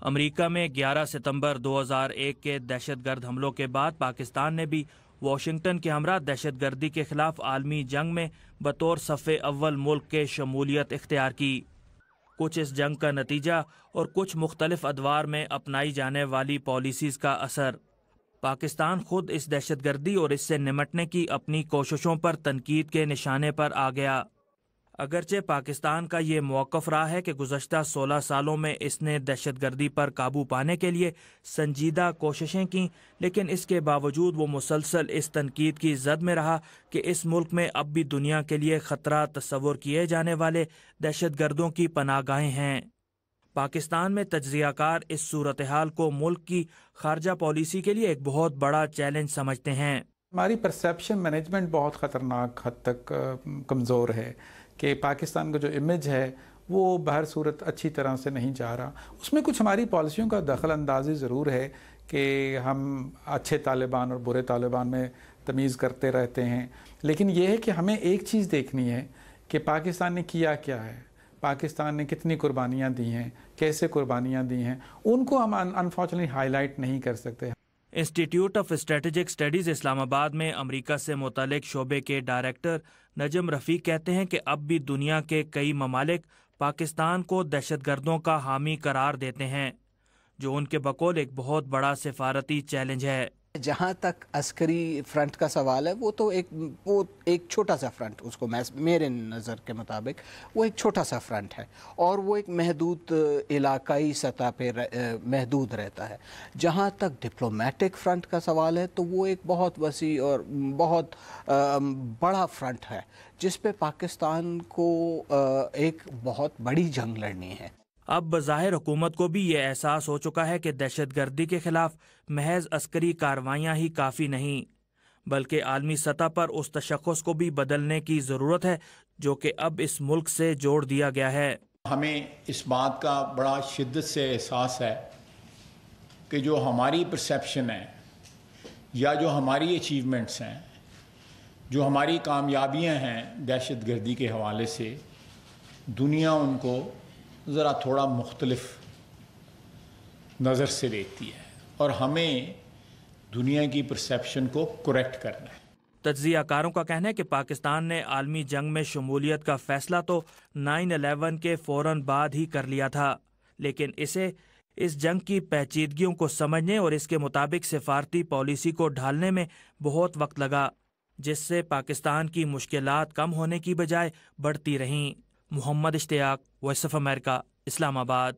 امریکہ میں 11 ستمبر 2001 کے دہشت گرد حملوں کے بعد پاکستان نے بھی واشنگٹن کے ہمراہ دہشت گردی کے خلاف عالمی جنگ میں بطور صف اول ملک کے شمولیت اختیار کی۔ کچھ اس جنگ کا نتیجہ اور کچھ مختلف ادوار میں اپنائی جانے والی پالیسیز کا اثر۔ پاکستان خود اس دہشت گردی اور اس سے نمٹنے کی اپنی کوششوں پر تنقید کے نشانے پر آ گیا۔ اگرچہ پاکستان کا یہ موقف رہا ہے کہ گزشتہ 16 سالوں میں اس نے دہشت گردی پر قابو پانے کے لیے سنجیدہ کوششیں کیں، لیکن اس کے باوجود وہ مسلسل اس تنقید کی زد میں رہا کہ اس ملک میں اب بھی دنیا کے لیے خطرہ تصور کیے جانے والے دہشت گردوں کی پناہ گاہیں ہیں۔ پاکستان میں تجزیہ کار اس صورتحال کو ملک کی خارجہ پالیسی کے لیے ایک بہت بڑا چیلنج سمجھتے ہیں۔ ہماری پرسیپشن مینجمنٹ بہت خطرناک حد تک کمزور ہے کہ پاکستان کا جو امیج ہے وہ بہر صورت اچھی طرح سے نہیں جا رہا۔ اس میں کچھ ہماری پالیسیوں کا دخل اندازی ضرور ہے کہ ہم اچھے طالبان اور برے طالبان میں تمیز کرتے رہتے ہیں، لیکن یہ ہے کہ ہمیں ایک چیز دیکھنی ہے کہ پاکستان نے کیا کیا ہے، پاکستان نے کتنی قربانیاں دی ہیں، کیسے قربانیاں دی ہیں، ان کو ہم انفارچونیٹلی ہائی لائٹ نہیں کر سکتے۔ انسٹیٹیوٹ آف اسٹریٹجک اسٹڈیز اسلام آباد میں امریکہ سے متعلق شعبے کے ڈائریکٹر نجم رفیق کہتے ہیں کہ اب بھی دنیا کے کئی ممالک پاکستان کو دہشت گردوں کا حامی قرار دیتے ہیں، جو ان کے بقول ایک بہت بڑا سفارتی چیلنج ہے۔ جہاں تک عسکری فرنٹ کا سوال ہے وہ تو ایک چھوٹا سا فرنٹ، اس کو میرے نظر کے مطابق وہ ایک چھوٹا سا فرنٹ ہے اور وہ ایک محدود علاقائی سطح پہ محدود رہتا ہے۔ جہاں تک ڈپلومیٹک فرنٹ کا سوال ہے تو وہ ایک بہت وسیع اور بہت بڑا فرنٹ ہے جس پہ پاکستان کو ایک بہت بڑی جنگ لڑنی ہے۔ اب بظاہر حکومت کو بھی یہ احساس ہو چکا ہے کہ دہشت گردی کے خلاف محض عسکری کارروائیاں ہی کافی نہیں، بلکہ عالمی سطح پر اس تشخص کو بھی بدلنے کی ضرورت ہے جو کہ اب اس ملک سے جوڑ دیا گیا ہے۔ ہمیں اس بات کا بڑا شدت سے احساس ہے کہ جو ہماری پرسیپشن ہے یا جو ہماری اچیومنٹس ہیں، جو ہماری کامیابیاں ہیں دہشت گردی کے حوالے سے، دنیا ان کو ذرا تھوڑا مختلف نظر سے دیکھتی ہے اور ہمیں دنیا کی پرسیپشن کو کریکٹ کرنا ہے۔ تجزیہ کاروں کا کہنا ہے کہ پاکستان نے عالمی جنگ میں شمولیت کا فیصلہ تو 9/11 کے فوراً بعد ہی کر لیا تھا، لیکن اسے اس جنگ کی پیچیدگیوں کو سمجھنے اور اس کے مطابق سفارتی پالیسی کو ڈھالنے میں بہت وقت لگا، جس سے پاکستان کی مشکلات کم ہونے کی بجائے بڑھتی رہیں۔ محمد اشتیاق، وائس آف امریکہ، اسلام آباد۔